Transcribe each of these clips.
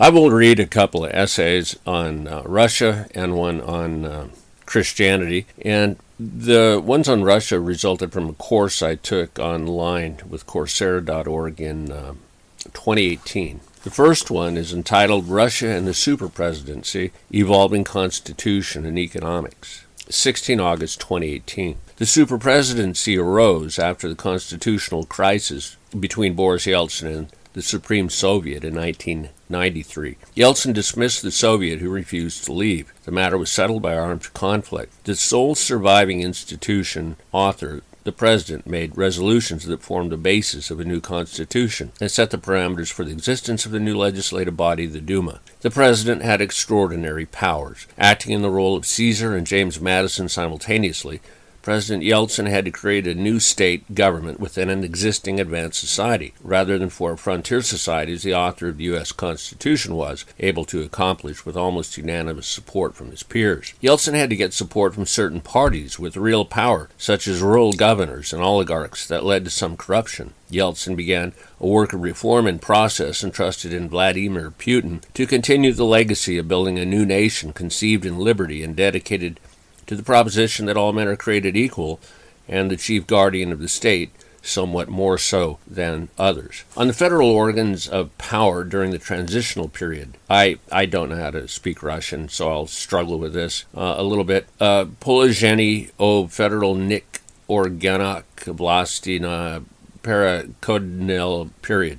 I will read a couple of essays on Russia and one on Christianity. And the ones on Russia resulted from a course I took online with Coursera.org in 2018. The first one is entitled Russia and the Super Presidency, Evolving Constitution and Economics, 16 August 2018. The Super Presidency arose after the constitutional crisis between Boris Yeltsin and the Supreme Soviet in 1993. Yeltsin dismissed the Soviet who refused to leave. The matter was settled by armed conflict. The sole surviving institution author, the president, made resolutions that formed the basis of a new constitution and set the parameters for the existence of the new legislative body, the Duma. The president had extraordinary powers. Acting in the role of Caesar and James Madison simultaneously, President Yeltsin had to create a new state government within an existing advanced society, rather than for a frontier society as the author of the U.S. Constitution was able to accomplish with almost unanimous support from his peers. Yeltsin had to get support from certain parties with real power, such as rural governors and oligarchs, that led to some corruption. Yeltsin began a work of reform in process and trusted in Vladimir Putin to continue the legacy of building a new nation conceived in liberty and dedicated to the proposition that all men are created equal, and the chief guardian of the state somewhat more so than others. On the federal organs of power during the transitional period, I don't know how to speak Russian, so I'll struggle with this a little bit. Положение о федеральных органах власти на переходный period.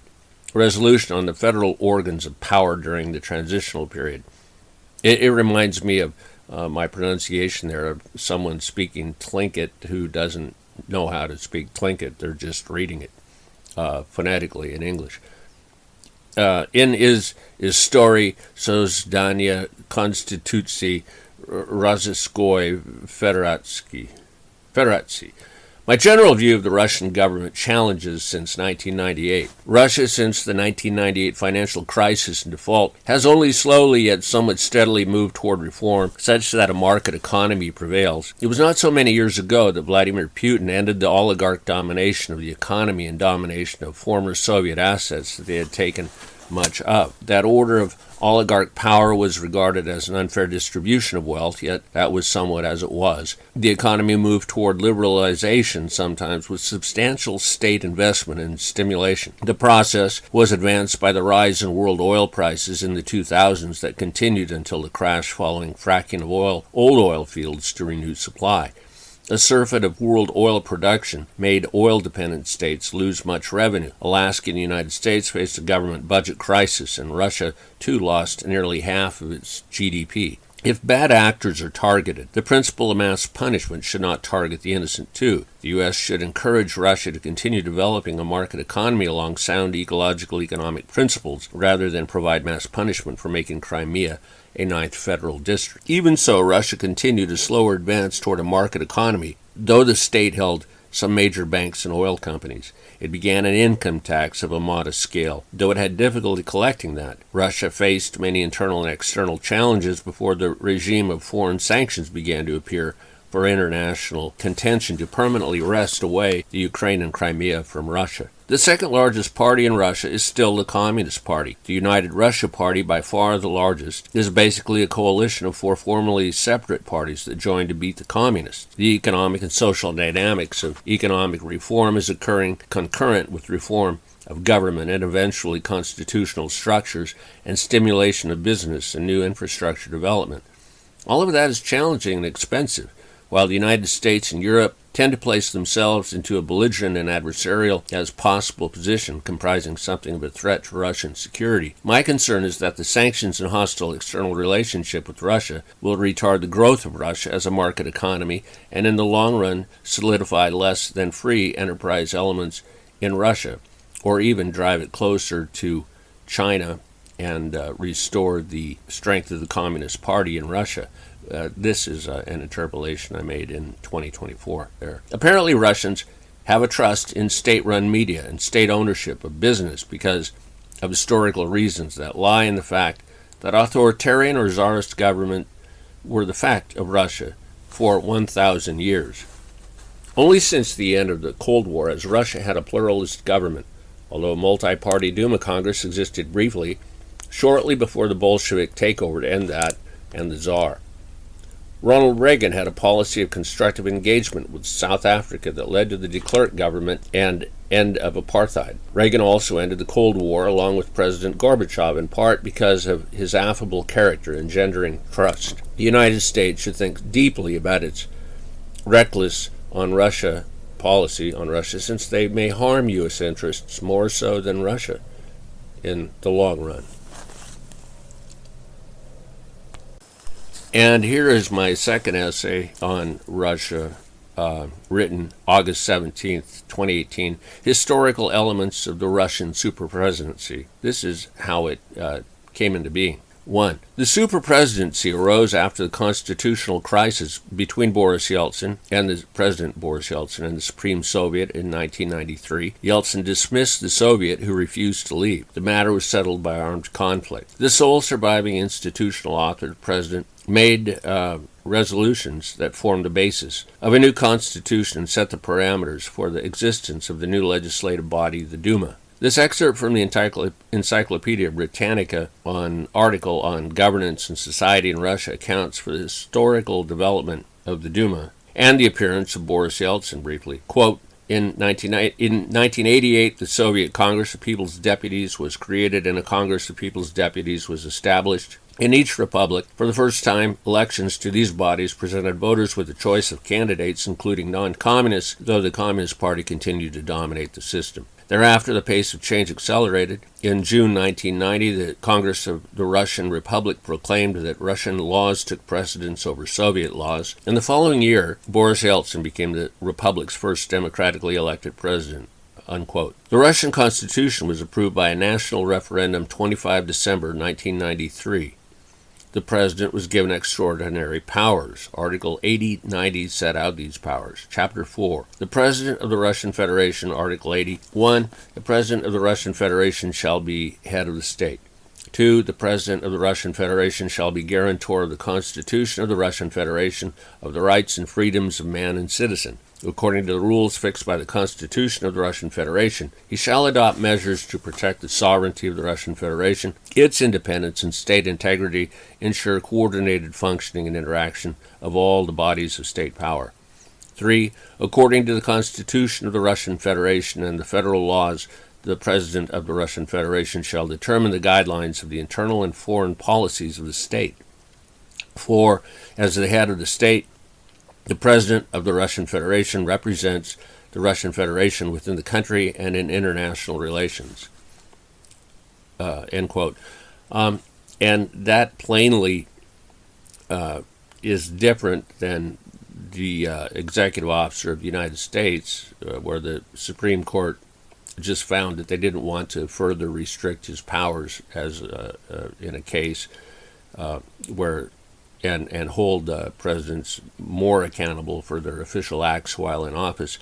Resolution on the federal organs of power during the transitional period. It reminds me of my pronunciation there of someone speaking Tlingit who doesn't know how to speak Tlingit. They're just reading it phonetically in English. In Istorii Sozdania Konstitucji Rosyjskiej Federacji. My general view of the Russian government challenges since 1998. Russia, since the 1998 financial crisis and default, has only slowly yet somewhat steadily moved toward reform, such that a market economy prevails. It was not so many years ago that Vladimir Putin ended the oligarch domination of the economy and domination of former Soviet assets that they had taken much of. That order of oligarch power was regarded as an unfair distribution of wealth, yet that was somewhat as it was. The economy moved toward liberalization, sometimes with substantial state investment and stimulation. The process was advanced by the rise in world oil prices in the 2000s that continued until the crash following fracking of old oil fields to renew supply. A surfeit of world oil production made oil-dependent states lose much revenue. Alaska and the United States faced a government budget crisis, and Russia, too, lost nearly half of its GDP. If bad actors are targeted, the principle of mass punishment should not target the innocent, too. The U.S. should encourage Russia to continue developing a market economy along sound ecological economic principles, rather than provide mass punishment for making Crimea a ninth federal district. Even so, Russia continued a slower advance toward a market economy, though the state held some major banks and oil companies. It began an income tax of a modest scale, though it had difficulty collecting that. Russia faced many internal and external challenges before the regime of foreign sanctions began to appear for international contention to permanently wrest away the Ukraine and Crimea from Russia. The second largest party in Russia is still the Communist Party. The United Russia Party, by far the largest, is basically a coalition of four formerly separate parties that joined to beat the Communists. The economic and social dynamics of economic reform is occurring concurrent with reform of government and eventually constitutional structures and stimulation of business and new infrastructure development. All of that is challenging and expensive. While the United States and Europe tend to place themselves into a belligerent and adversarial as possible position, comprising something of a threat to Russian security, my concern is that the sanctions and hostile external relationship with Russia will retard the growth of Russia as a market economy and in the long run solidify less than free enterprise elements in Russia, or even drive it closer to China and restore the strength of the Communist Party in Russia. This is an interpolation I made in 2024 there. Apparently Russians have a trust in state-run media and state ownership of business because of historical reasons that lie in the fact that authoritarian or czarist government were the fact of Russia for 1,000 years. Only since the end of the Cold War has Russia had a pluralist government. Although a multi-party Duma Congress existed briefly, shortly before the Bolshevik takeover to end that and the Tsar. Ronald Reagan had a policy of constructive engagement with South Africa that led to the de Klerk government and end of apartheid. Reagan also ended the Cold War along with President Gorbachev, in part because of his affable character engendering trust. The United States should think deeply about its reckless policy on Russia, since they may harm U.S. interests more so than Russia in the long run. And here is my second essay on Russia, written August 17th, 2018, Historical Elements of the Russian Superpresidency. This is how it came into being. 1. The superpresidency arose after the constitutional crisis between President Boris Yeltsin and the Supreme Soviet in 1993. Yeltsin dismissed the Soviet, who refused to leave. The matter was settled by armed conflict. The sole surviving institutional author, the president, made resolutions that formed the basis of a new constitution and set the parameters for the existence of the new legislative body, the Duma. This excerpt from the Encyclopedia Britannica article on governance and society in Russia accounts for the historical development of the Duma and the appearance of Boris Yeltsin briefly. Quote, in 1988, the Soviet Congress of People's Deputies was created and a Congress of People's Deputies was established. In each republic, for the first time, elections to these bodies presented voters with a choice of candidates, including non-communists, though the Communist Party continued to dominate the system. Thereafter, the pace of change accelerated. In June 1990, the Congress of the Russian Republic proclaimed that Russian laws took precedence over Soviet laws, and the following year, Boris Yeltsin became the Republic's first democratically elected president. Unquote. The Russian Constitution was approved by a national referendum 25 December 1993. The president was given extraordinary powers. Article 8090 set out these powers. Chapter 4. The President of the Russian Federation, Article 81. The President of the Russian Federation shall be head of the state. 2. The President of the Russian Federation shall be guarantor of the Constitution of the Russian Federation, of the rights and freedoms of man and citizen. According to the rules fixed by the Constitution of the Russian Federation, he shall adopt measures to protect the sovereignty of the Russian Federation, its independence and state integrity, ensure coordinated functioning and interaction of all the bodies of state power. 3. According to the Constitution of the Russian Federation and the federal laws, the President of the Russian Federation shall determine the guidelines of the internal and foreign policies of the state. 4. As the head of the state, the President of the Russian Federation represents the Russian Federation within the country and in international relations. End quote. And that plainly is different than the executive officer of the United States, where the Supreme Court just found that they didn't want to further restrict his powers as in a case where and hold presidents more accountable for their official acts while in office.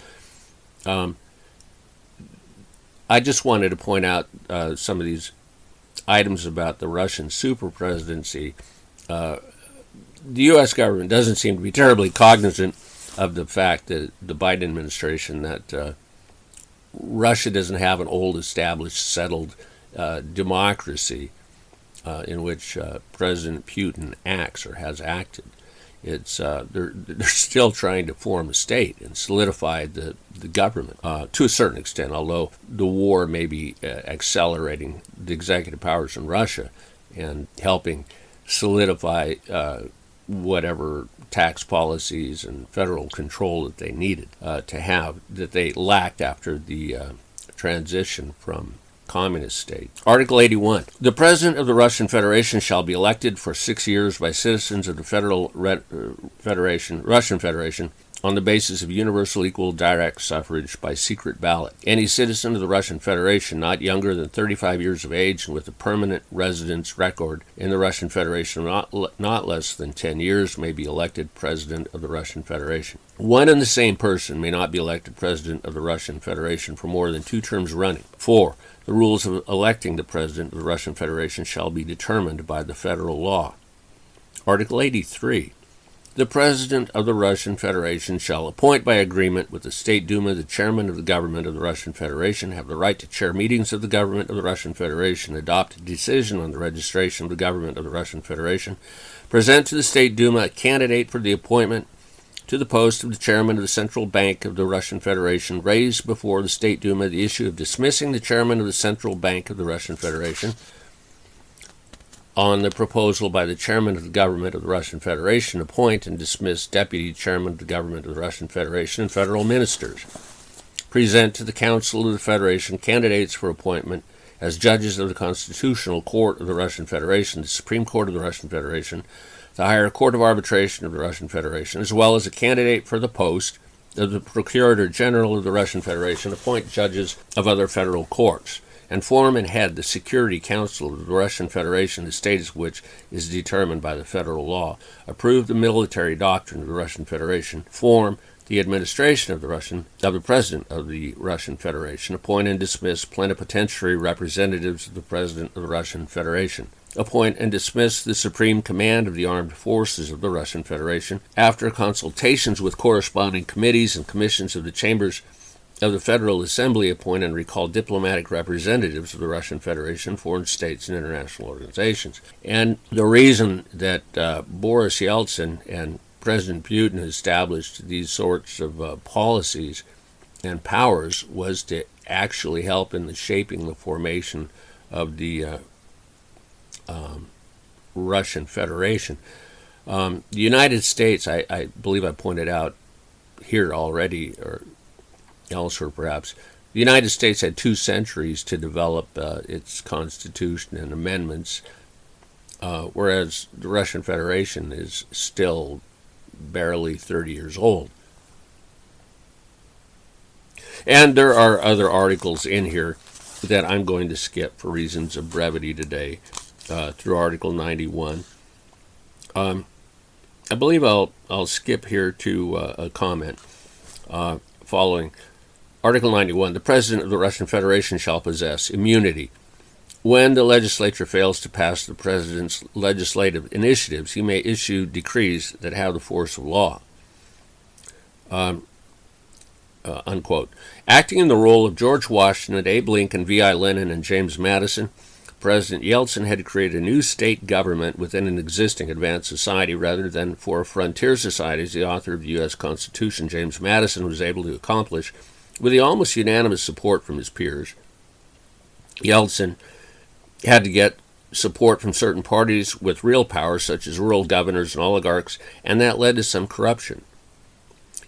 I just wanted to point out some of these items about the Russian superpresidency. The U.S. government doesn't seem to be terribly cognizant of the fact that the Biden administration that Russia doesn't have an old, established, settled democracy in which President Putin acts or has acted. It's they're still trying to form a state and solidify the government to a certain extent, although the war may be accelerating the executive powers in Russia and helping solidify whatever tax policies and federal control that they needed to have, that they lacked after the transition from communist state. Article 81. The President of the Russian Federation shall be elected for 6 years by citizens of the Russian Federation on the basis of universal equal direct suffrage by secret ballot. Any citizen of the Russian Federation not younger than 35 years of age and with a permanent residence record in the Russian Federation not less than 10 years may be elected President of the Russian Federation. One and the same person may not be elected President of the Russian Federation for more than 2 terms running. 4. The rules of electing the President of the Russian Federation shall be determined by the federal law. Article 83. The President of the Russian Federation shall appoint by agreement with the State Duma the chairman of the government of the Russian Federation, have the right to chair meetings of the government of the Russian Federation, adopt a decision on the registration of the government of the Russian Federation, present to the State Duma a candidate for the appointment to the post of the chairman of the Central Bank of the Russian Federation, raise before the State Duma the issue of dismissing the chairman of the Central Bank of the Russian Federation on the proposal by the chairman of the government of the Russian Federation, appoint and dismiss deputy chairman of the government of the Russian Federation and federal ministers. Present to the Council of the Federation candidates for appointment as judges of the Constitutional Court of the Russian Federation, the Supreme Court of the Russian Federation, the Higher Court of Arbitration of the Russian Federation, as well as a candidate for the post of the Procurator General of the Russian Federation, appoint judges of other federal courts, and form and head the Security Council of the Russian Federation, the status of which is determined by the federal law, approve the military doctrine of the Russian Federation, form the administration of the President of the Russian Federation, appoint and dismiss plenipotentiary representatives of the President of the Russian Federation, appoint and dismiss the Supreme Command of the Armed Forces of the Russian Federation, after consultations with corresponding committees and commissions of the chambers of the Federal Assembly, appoint and recall diplomatic representatives of the Russian Federation, foreign states, and international organizations. And the reason that Boris Yeltsin and President Putin established these sorts of policies and powers was to actually help in the shaping the formation of the Russian Federation. The United States, I believe I pointed out here already, or elsewhere perhaps, the United States had 2 centuries to develop its constitution and amendments, whereas the Russian Federation is still barely 30 years old. And there are other articles in here that I'm going to skip for reasons of brevity today, through Article 91. I believe I'll skip here to a comment following Article 91. The President of the Russian Federation shall possess immunity. When the legislature fails to pass the President's legislative initiatives, he may issue decrees that have the force of law. Unquote. Acting in the role of George Washington, Abe Lincoln, V.I. Lenin, and James Madison, President Yeltsin had created a new state government within an existing advanced society rather than for a frontier society, as the author of the U.S. Constitution, James Madison, was able to accomplish with the almost unanimous support from his peers. Yeltsin had to get support from certain parties with real power, such as rural governors and oligarchs, and that led to some corruption.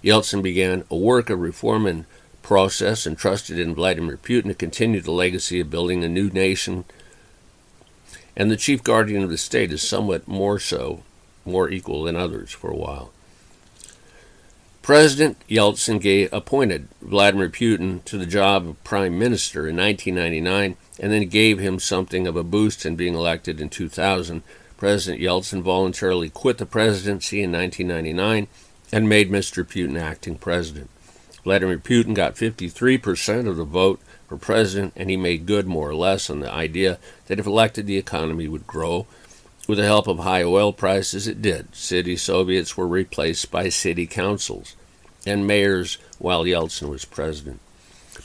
Yeltsin began a work of reform and process and trusted in Vladimir Putin to continue the legacy of building a new nation, and the chief guardian of the state is somewhat more equal than others for a while. President Yeltsin appointed Vladimir Putin to the job of prime minister in 1999 and then gave him something of a boost in being elected in 2000. President Yeltsin voluntarily quit the presidency in 1999 and made Mr. Putin acting president. Vladimir Putin got 53% of the vote for president, and he made good more or less on the idea that if elected, the economy would grow. With the help of high oil prices, it did. City Soviets were replaced by city councils and mayors while Yeltsin was president.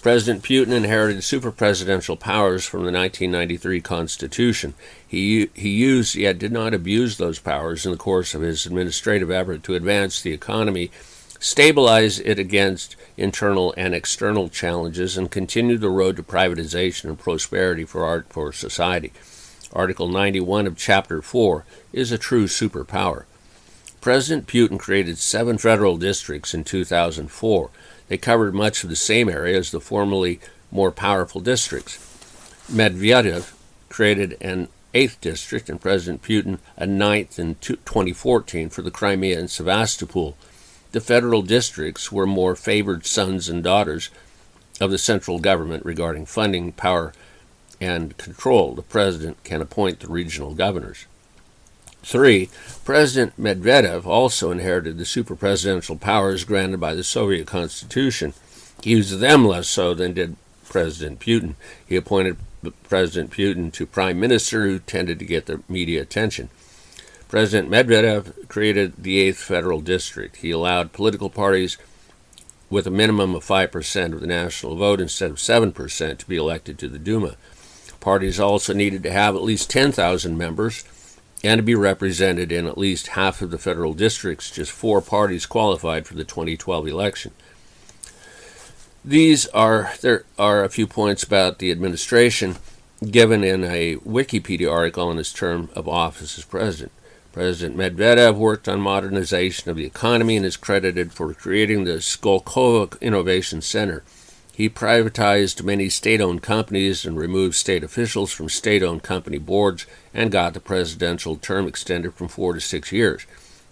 President Putin inherited super-presidential powers from the 1993 Constitution. He used, yet did not abuse those powers in the course of his administrative effort to advance the economy, stabilize it against internal and external challenges, and continue the road to privatization and prosperity for society. Article 91 of Chapter 4 is a true superpower. President Putin created 7 federal districts in 2004. They covered much of the same area as the formerly more powerful districts. Medvedev created an 8th district, and President Putin a 9th in 2014 for the Crimea and Sevastopol. The federal districts were more favored sons and daughters of the central government regarding funding, power, and control. The president can appoint the regional governors. 3. President Medvedev also inherited the super-presidential powers granted by the Soviet Constitution. He used them less so than did President Putin. He appointed President Putin to prime minister, who tended to get the media attention. President Medvedev created the 8th Federal District. He allowed political parties with a minimum of 5% of the national vote instead of 7% to be elected to the Duma. Parties also needed to have at least 10,000 members and to be represented in at least half of the federal districts. Just 4 parties qualified for the 2012 election. There are a few points about the administration given in a Wikipedia article on his term of office as president. President Medvedev worked on modernization of the economy and is credited for creating the Skolkovo Innovation Center. He privatized many state-owned companies and removed state officials from state-owned company boards and got the presidential term extended from 4 to 6 years.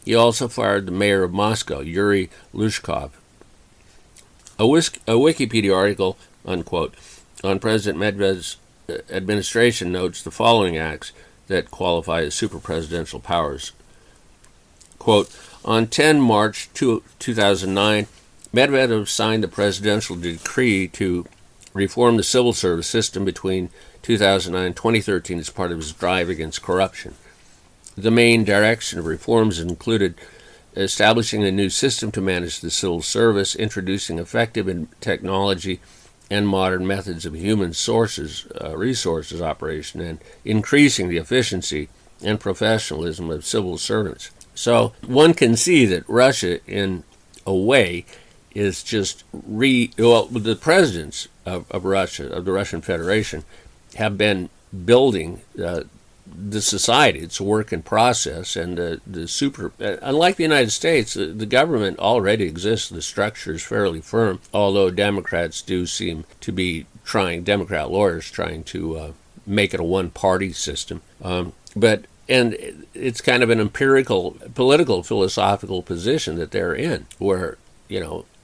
He also fired the mayor of Moscow, Yuri Lushkov. A Wikipedia article, unquote, on President Medvedev's administration notes the following acts that qualify as super-presidential powers. Quote, on 10 March 2009, Medvedev signed the presidential decree to reform the civil service system between 2009 and 2013 as part of his drive against corruption. The main direction of reforms included establishing a new system to manage the civil service, introducing effective technology and modern methods of human resources operation, and increasing the efficiency and professionalism of civil servants. So one can see that Russia, in a way, is just the presidents of Russia, of the Russian Federation, have been building the society. It's a work in process, and unlike the United States, the government already exists. The structure is fairly firm, although Democrats do seem to be Democrat lawyers trying to make it a one-party system. And it's kind of an empirical, political, philosophical position that they're in, where,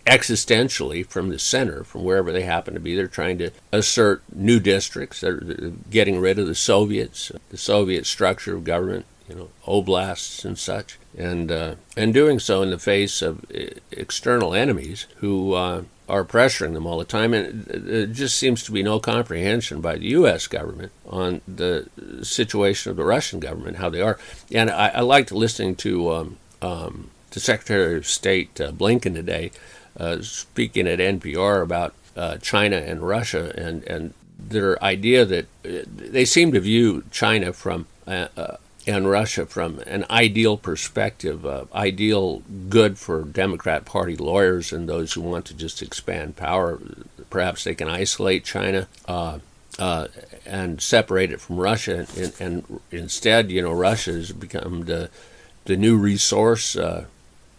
existentially from the center, from wherever they happen to be, they're trying to assert new districts. They're getting rid of the Soviet structure of government, oblasts and such, and doing so in the face of external enemies who are pressuring them all the time. And there just seems to be no comprehension by the U.S. government on the situation of the Russian government, how they are. And I liked listening to Secretary of State Blinken today, speaking at NPR about China and Russia, and their idea that they seem to view China and Russia from an ideal perspective, ideal good for Democrat Party lawyers and those who want to just expand power. Perhaps they can isolate China and separate it from Russia, and instead, Russia has become the new resource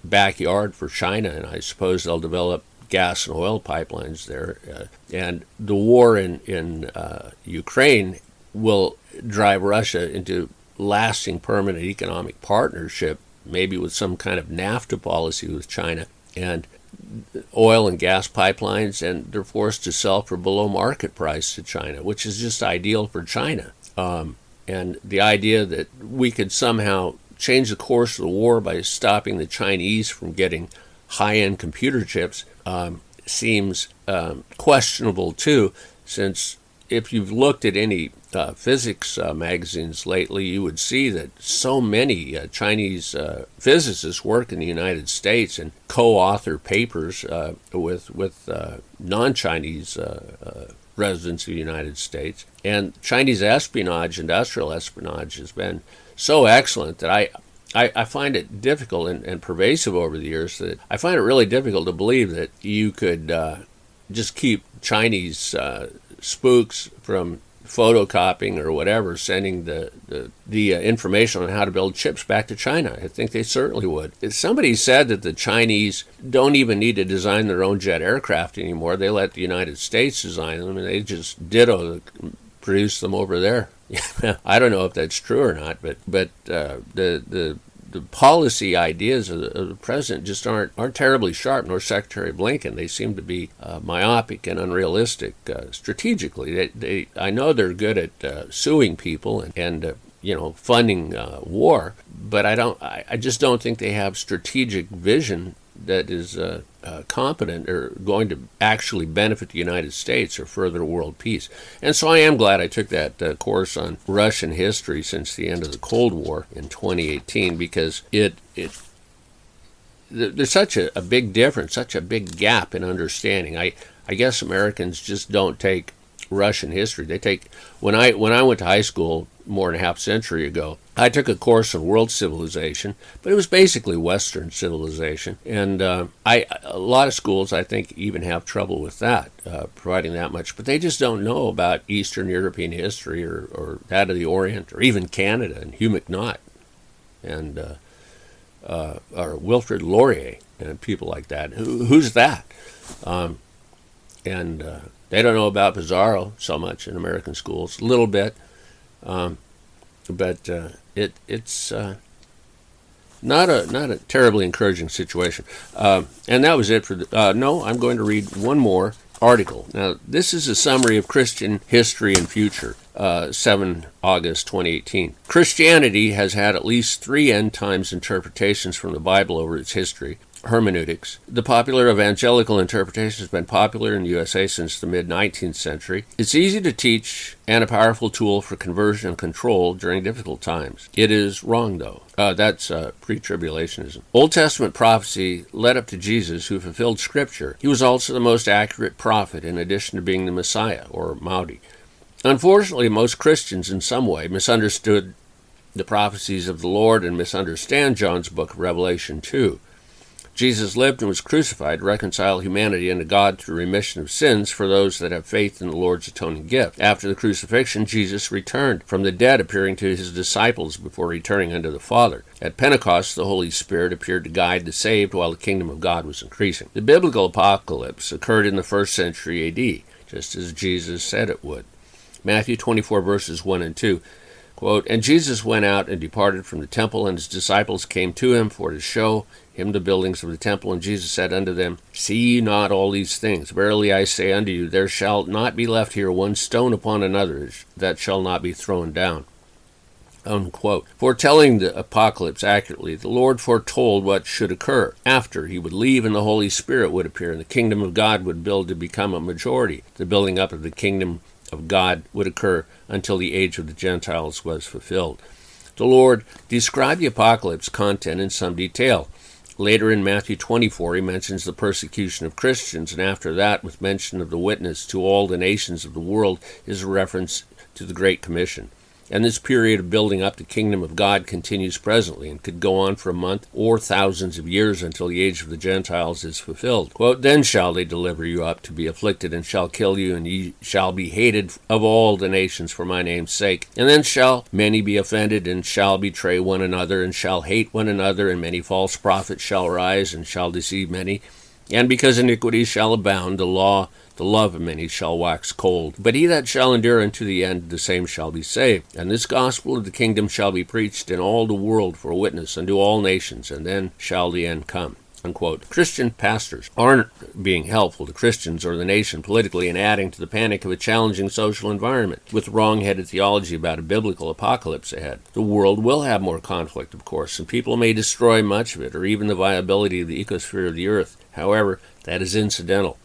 backyard for China, and I suppose they'll develop gas and oil pipelines there. And the war in Ukraine will drive Russia into lasting permanent economic partnership, maybe with some kind of NAFTA policy with China, and oil and gas pipelines, and they're forced to sell for below market price to China, which is just ideal for China. And the idea that we could somehow change the course of the war by stopping the Chinese from getting high-end computer chips seems questionable too, since if you've looked at any physics magazines lately, you would see that so many Chinese physicists work in the United States and co-author papers with non-Chinese residents of the United States. And Chinese espionage, industrial espionage, has been so excellent that I find it difficult and pervasive over the years, that I find it really difficult to believe that you could just keep Chinese spooks from photocopying or whatever, sending the information on how to build chips back to China. I think they certainly would. Somebody said that the Chinese don't even need to design their own jet aircraft anymore. They let the United States design them, and they just produce them over there. I don't know if that's true or not, but the policy ideas of the president just aren't terribly sharp, nor Secretary Blinken. They seem to be myopic and unrealistic strategically. I know they're good at suing people and funding war, but I just don't think they have strategic vision that is competent or going to actually benefit the United States or further world peace. And so I am glad I took that course on Russian history since the end of the Cold War in 2018, because there's such a big difference, such a big gap in understanding. I guess Americans just don't take Russian history. They take, when I went to high school more than a half century ago, I took a course on world civilization, but it was basically Western civilization. And a lot of schools, I think, even have trouble with that, providing that much. But they just don't know about Eastern European history or that of the Orient, or even Canada and Hugh MacNaught and or Wilfrid Laurier and people like that. Who's that? They don't know about Pizarro so much in American schools, a little bit, but it's not a terribly encouraging situation. And that was it for no, I'm going to read one more article. Now, this is a summary of Christian history and future, 7 August 2018. Christianity has had at least 3 end times interpretations from the Bible over its history. Hermeneutics. The popular evangelical interpretation has been popular in the USA since the mid-19th century. It's easy to teach and a powerful tool for conversion and control during difficult times. It is wrong, though. That's pre-tribulationism. Old Testament prophecy led up to Jesus, who fulfilled Scripture. He was also the most accurate prophet, in addition to being the Messiah, or Mahdi. Unfortunately, most Christians in some way misunderstood the prophecies of the Lord and misunderstand John's book of Revelation too. Jesus lived and was crucified to reconcile humanity unto God through remission of sins for those that have faith in the Lord's atoning gift. After the crucifixion, Jesus returned from the dead, appearing to his disciples before returning unto the Father. At Pentecost, the Holy Spirit appeared to guide the saved while the kingdom of God was increasing. The biblical apocalypse occurred in the 1st century A.D., just as Jesus said it would. Matthew 24, verses 1 and 2. Quote, "And Jesus went out and departed from the temple, and his disciples came to him for to show him the buildings of the temple. And Jesus said unto them, See ye not all these things? Verily I say unto you, there shall not be left here one stone upon another that shall not be thrown down." Unquote. Foretelling the apocalypse accurately, the Lord foretold what should occur after he would leave, and the Holy Spirit would appear, and the kingdom of God would build to become a majority. The building up of the kingdom of God would occur until the age of the Gentiles was fulfilled. The Lord described the apocalypse content in some detail. Later in Matthew 24, he mentions the persecution of Christians, and after that, with mention of the witness to all the nations of the world, is a reference to the Great Commission. And this period of building up the kingdom of God continues presently and could go on for a month or thousands of years until the age of the Gentiles is fulfilled. Quote, "Then shall they deliver you up to be afflicted, and shall kill you, and ye shall be hated of all the nations for my name's sake. And then shall many be offended, and shall betray one another, and shall hate one another, and many false prophets shall rise, and shall deceive many. And because iniquity shall abound, the love of many shall wax cold. But he that shall endure unto the end, the same shall be saved. And this gospel of the kingdom shall be preached in all the world for a witness unto all nations, and then shall the end come." Unquote. Christian pastors aren't being helpful to Christians or the nation politically and adding to the panic of a challenging social environment with wrong-headed theology about a biblical apocalypse ahead. The world will have more conflict, of course, and people may destroy much of it or even the viability of the ecosphere of the earth. However, that is incidental.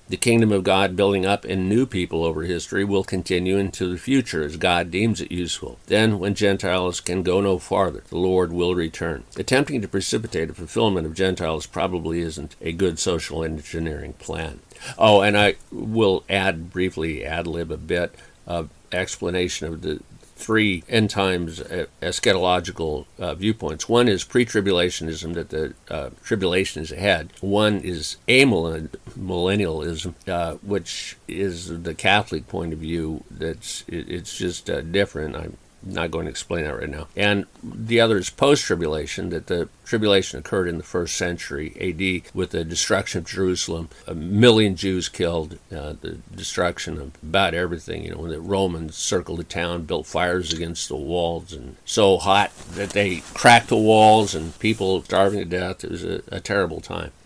The kingdom of God building up in new people over history will continue into the future as God deems it useful. Then, when Gentiles can go no farther, the Lord will return. Attempting to precipitate a fulfillment of Gentiles probably isn't a good social engineering plan. Oh, and I will briefly ad-lib a bit of explanation of the 3 end times eschatological viewpoints. One is pre-tribulationism, that the tribulation is ahead. One is amillennialism, which is the Catholic point of view. It's just different. I'm not going to explain that right now. And the other is post-tribulation, that the tribulation occurred in the 1st century A.D. with the destruction of Jerusalem, 1 million Jews killed, the destruction of about everything, when the Romans circled the town, built fires against the walls, and so hot that they cracked the walls and people starving to death. It was a terrible time.